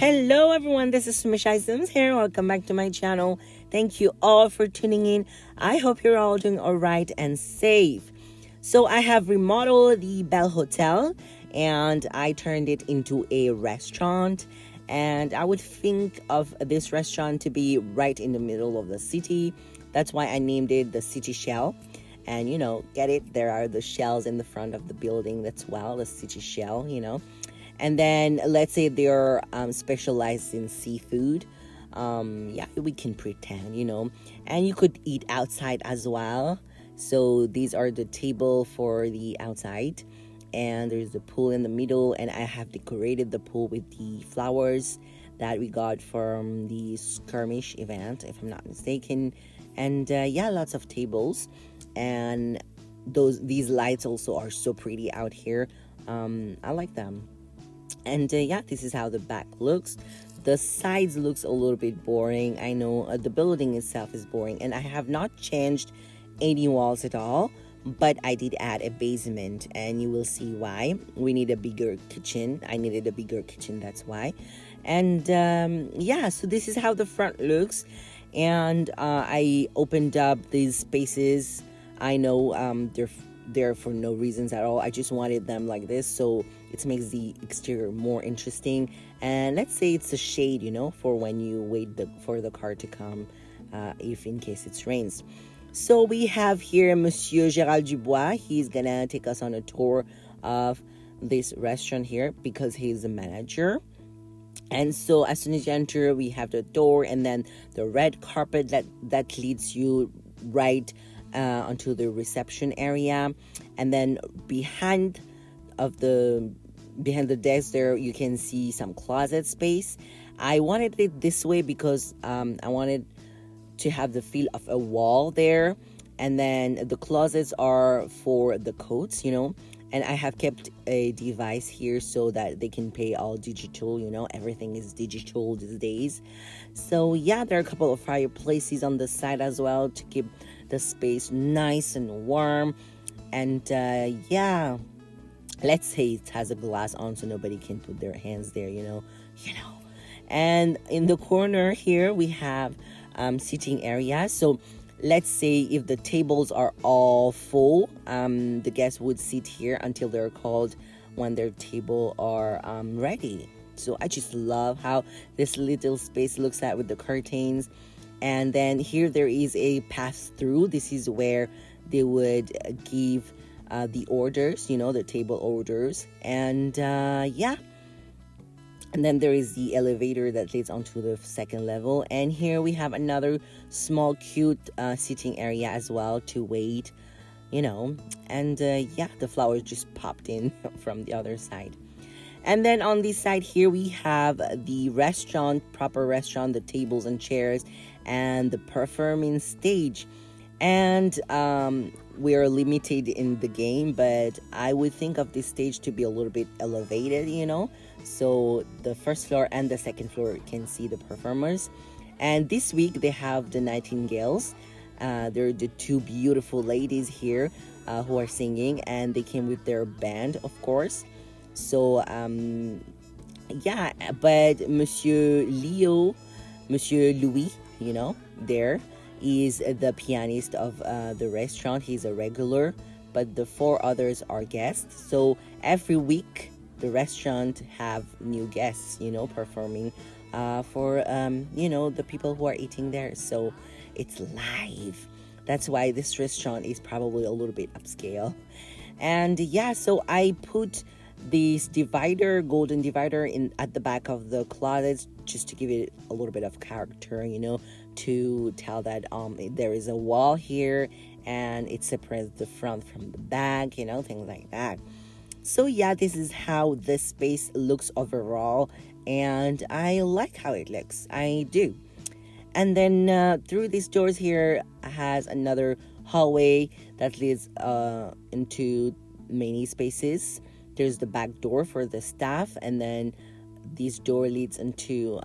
Hello everyone, this is Michelle Sims here. Welcome back to my channel. Thank you all for tuning in. I hope you're all doing all right and safe. So I have remodeled the Belle Hotel and I turned it into a restaurant. And I would think of this restaurant to be right in the middle of the city. That's why I named it the City Shell. And get it? There are the shells in the front of the building. That's the City Shell. And then let's say they're specialized in seafood. We can pretend, and you could eat outside as well. So these are the table for the outside, and there's the pool in the middle, and I have decorated the pool with the flowers that we got from the skirmish event, if I'm not mistaken. And lots of tables, and these lights also are so pretty out here. I like them. And this is how the back looks. The sides looks a little bit boring. I know the building itself is boring, and I have not changed any walls at all, but I did add a basement, and you will see why. We need a bigger kitchen. I needed a bigger kitchen, that's why. And so this is how the front looks. And I opened up these spaces. I know they're there for no reasons at all. I just wanted them like this, so it makes the exterior more interesting. And let's say it's a shade, for when you wait for the car to come, if in case it rains. So we have here Monsieur Gérald Dubois. He's gonna take us on a tour of this restaurant here because he's the manager. And so as soon as you enter, we have the door and then the red carpet that leads you right onto the reception area. And then behind the desk there, you can see some closet space. I wanted it this way because I wanted to have the feel of a wall there. And then the closets are for the coats, and I have kept a device here so that they can pay all digital. Everything is digital these days. So there are a couple of fireplaces on the side as well to keep the space nice and warm. And let's say it has a glass on so nobody can put their hands there, And in the corner here we have seating area. So let's say if the tables are all full, the guests would sit here until they're called when their table are ready. So I just love how this little space looks at with the curtains. And then here there is a pass through. This is where they would give the orders, the table orders. And and then there is the elevator that leads onto the second level. And here we have another small, cute sitting area as well to wait, And the flowers just popped in from the other side. And then on this side here, we have the restaurant, proper restaurant, the tables and chairs, and the performing stage. And we are limited in the game, but I would think of this stage to be a little bit elevated, So the first floor and the second floor can see the performers. And this week they have the Nightingales. They're the two beautiful ladies here who are singing, and they came with their band, of course. So but Monsieur Louis, there is the pianist of the restaurant. He's a regular, but the four others are guests. So every week the restaurant have new guests, performing for the people who are eating there. So it's live. That's why this restaurant is probably a little bit upscale. And so I put this golden divider at the back of the closets just to give it a little bit of character, to tell that there is a wall here and it separates the front from the back, things like that. So this is how this space looks overall, and I like how it looks. I do. And then through these doors here has another hallway that leads into many spaces. There's the back door for the staff, and then this door leads into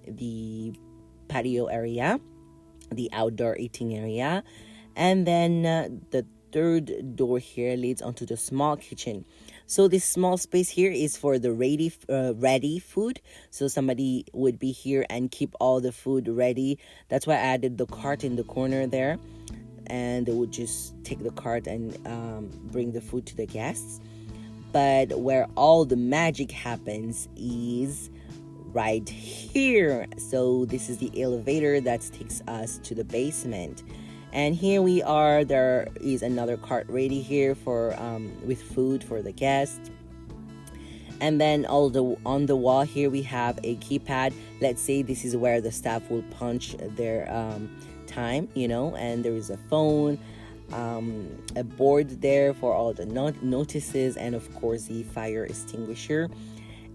the patio area, the outdoor eating area, and then the third door here leads onto the small kitchen. So this small space here is for the ready food. So somebody would be here and keep all the food ready. That's why I added the cart in the corner there, and they would just take the cart and bring the food to the guests. But where all the magic happens is right here. So this is the elevator that takes us to the basement. And here we are. There is another cart ready here for with food for the guests. And then on the wall here we have a keypad. Let's say this is where the staff will punch their time, and there is a phone, a board there for all the notices, and of course the fire extinguisher.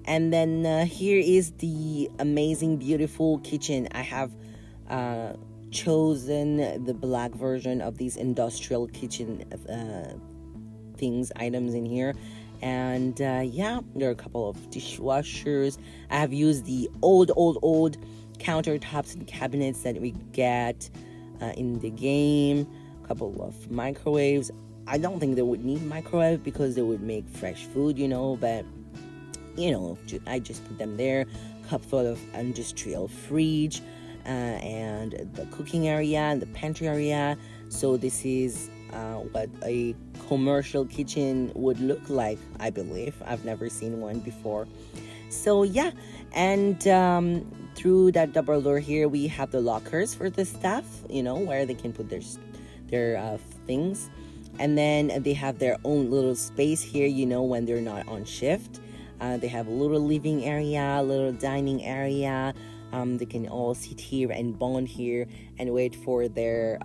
And then here is the amazing, beautiful kitchen. I have chosen the black version of these industrial kitchen items in here. And there are a couple of dishwashers. I have used the old countertops and cabinets that we get in the game. A couple of microwaves. I don't think they would need microwave because they would make fresh food, but I just put them there. Cup full of industrial fridge, and the cooking area and the pantry area. So this is what a commercial kitchen would look like, I believe. I've never seen one before. So yeah, and through that double door here we have the lockers for the staff, where they can put their things. And then they have their own little space here, when they're not on shift. They have a little living area, a little dining area. They can all sit here and bond here and wait for their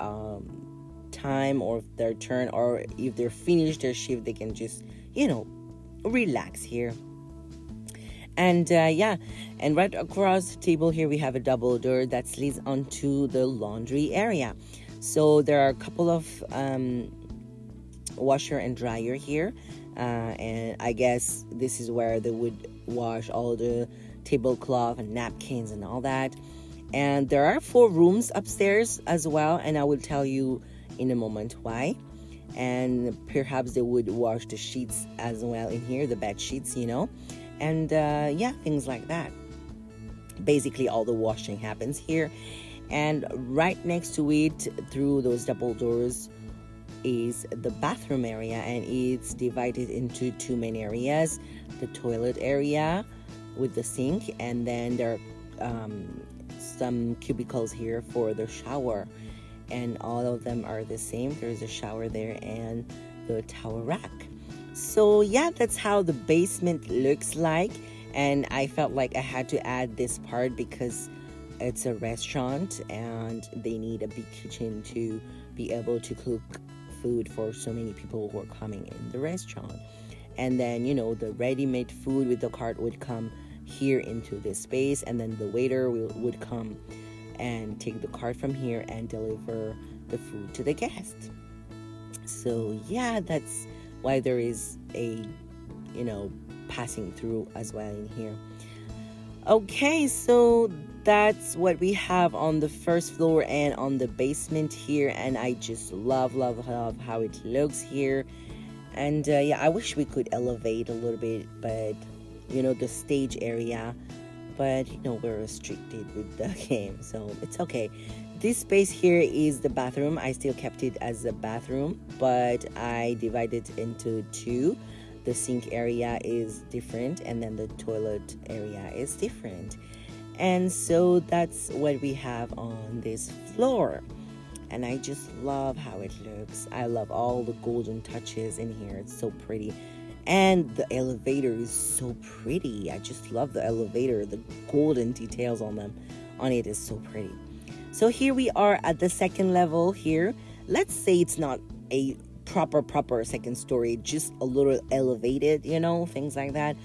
time or their turn, or if they're finished their shift, they can just, relax here. And and right across the table here we have a double door that leads onto the laundry area. So there are a couple of washer and dryer here, and I guess this is where they would wash all the tablecloth and napkins and all that. And there are 4 rooms upstairs as well, and I will tell you in a moment why. And perhaps they would wash the sheets as well in here, the bed sheets, and things like that. Basically all the washing happens here. And right next to it, through those double doors, is the bathroom area, and it's divided into 2 main areas: the toilet area with the sink, and then there are some cubicles here for the shower, and all of them are the same. There's a shower there and the towel rack. So yeah, that's how the basement looks like. And I felt like I had to add this part because it's a restaurant and they need a big kitchen to be able to cook food for so many people who are coming in the restaurant. And then the ready-made food with the cart would come here into this space, and then the waiter would come and take the cart from here and deliver the food to the guest. So yeah, that's why there is a passing through as well in here. Okay, so that's what we have on the first floor and on the basement here, and I just love how it looks here. And I wish we could elevate a little bit, but the stage area, but we're restricted with the game, so it's okay. This space here is the bathroom. I still kept it as a bathroom, but I divided it into 2. The sink area is different, and then the toilet area is different. And so that's what we have on this floor, and I just love how it looks. I love all the golden touches in here. It's so pretty. And the elevator is so pretty. I just love the elevator. The golden details on it is so pretty. So here we are at the second level here. Let's say it's not a proper second story, just a little elevated, things like that.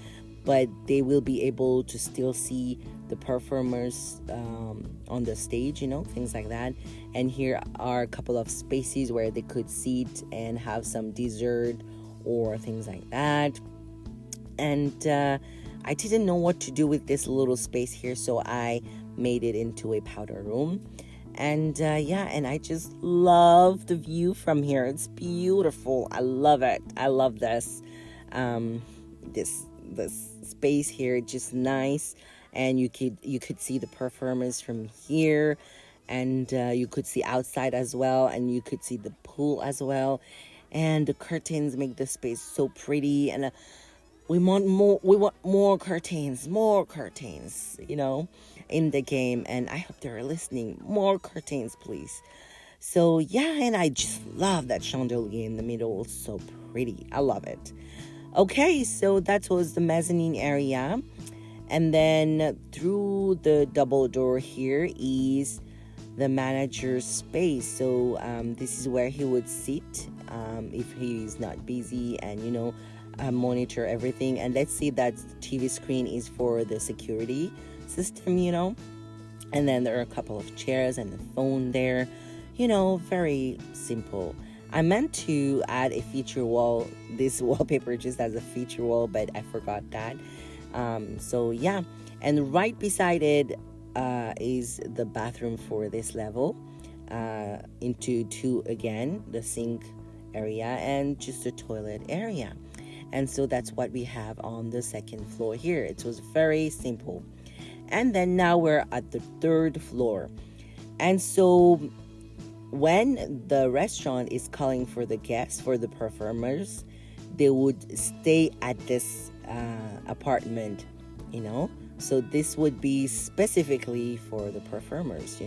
But they will be able to still see the performers on the stage, things like that. And here are a couple of spaces where they could sit and have some dessert or things like that. And I didn't know what to do with this little space here, so I made it into a powder room. And and I just love the view from here. It's beautiful. I love it. I love this. This space here, just nice. And you could see the performers from here, and you could see outside as well, and you could see the pool as well. And the curtains make the space so pretty, and we want more curtains, in the game. And I hope they're listening. More curtains, please. So yeah, and I just love that chandelier in the middle. It's so pretty. I love it. Okay, so that was the mezzanine area. And then through the double door here is the manager's space. So this is where he would sit if he's not busy, and monitor everything. And let's see that the TV screen is for the security system. And then there are a couple of chairs and the phone there. Very simple. I meant to add a feature wall, this wallpaper just as a feature wall, but I forgot that. So yeah, and right beside it is the bathroom for this level, into two again, the sink area and just the toilet area. And so that's what we have on the second floor here. It was very simple. And then now we're at the third floor. And so when the restaurant is calling for the guests, for the performers, they would stay at this apartment, So this would be specifically for the performers,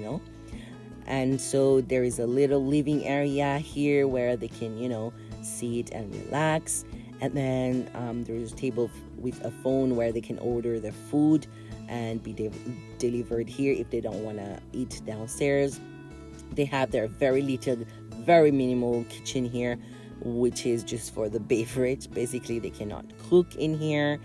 And so there is a little living area here where they can, sit and relax. And then there's a table with a phone where they can order their food and be delivered here if they don't want to eat downstairs. They have their very little, very minimal kitchen here, which is just for the beverage. Basically, they cannot cook in here.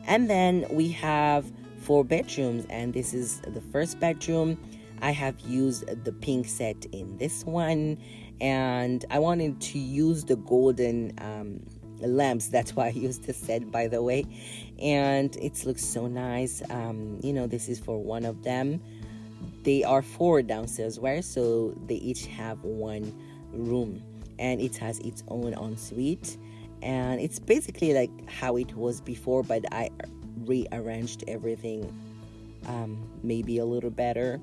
And then we have 4 bedrooms, and this is the first bedroom. I have used the pink set in this one, and I wanted to use the golden lamps. That's why I used the set, by the way. And it looks so nice. This is for one of them. They are 4 downstairs, right? So they each have 1 room, and it has its own ensuite. And it's basically like how it was before, but I rearranged everything maybe a little better.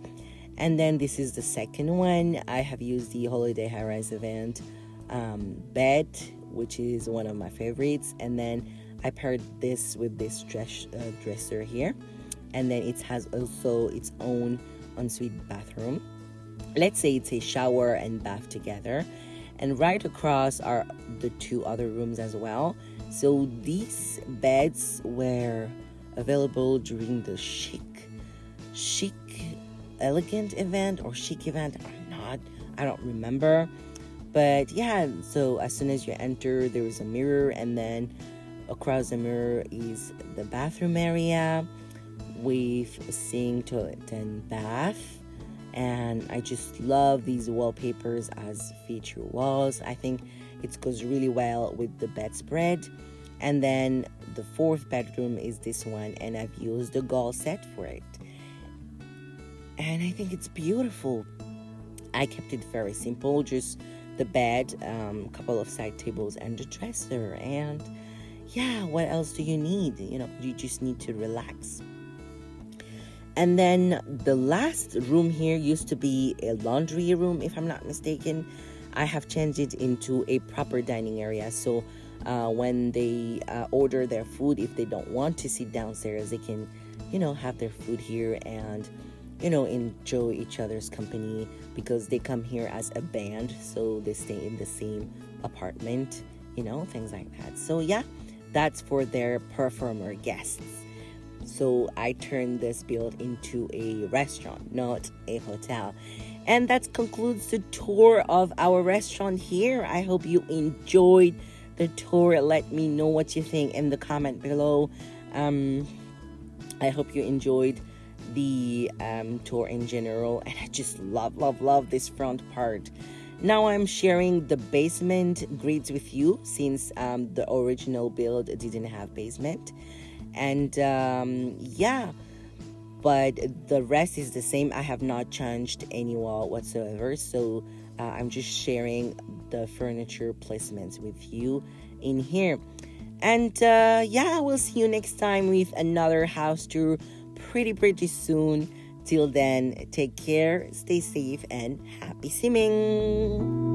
And then this is the second one. I have used the Holiday High-Rise event bed, which is one of my favorites. And then I paired this with this dresser here. And then it has also its own ensuite bathroom. Let's say it's a shower and bath together. And right across are the 2 other rooms as well. So these beds were available during the chic elegant event or chic event. I don't remember. But yeah, so as soon as you enter, there is a mirror, and then across the mirror is the bathroom area with a sink, toilet, and bath. And I just love these wallpapers as feature walls. I think it goes really well with the bedspread. And then the 4th bedroom is this one, and I've used the gall set for it. And I think it's beautiful. I kept it very simple, just the bed, a couple of side tables, and the dresser. And yeah, what else do you need? You just need to relax. And then the last room here used to be a laundry room, if I'm not mistaken. I have changed it into a proper dining area. So when they order their food, if they don't want to sit downstairs, they can, have their food here and, enjoy each other's company, because they come here as a band. So they stay in the same apartment, things like that. So yeah, that's for their performer guests. So I turned this build into a restaurant, not a hotel. And that concludes the tour of our restaurant here. I hope you enjoyed the tour. Let me know what you think in the comment below. I hope you enjoyed the tour in general. And I just love this front part. Now I'm sharing the basement grids with you, since the original build didn't have basement. And yeah, but the rest is the same. I have not changed any wall whatsoever. So I'm just sharing the furniture placements with you in here. And yeah, we'll see you next time with another house tour pretty soon. Till then, take care, stay safe, and happy simming.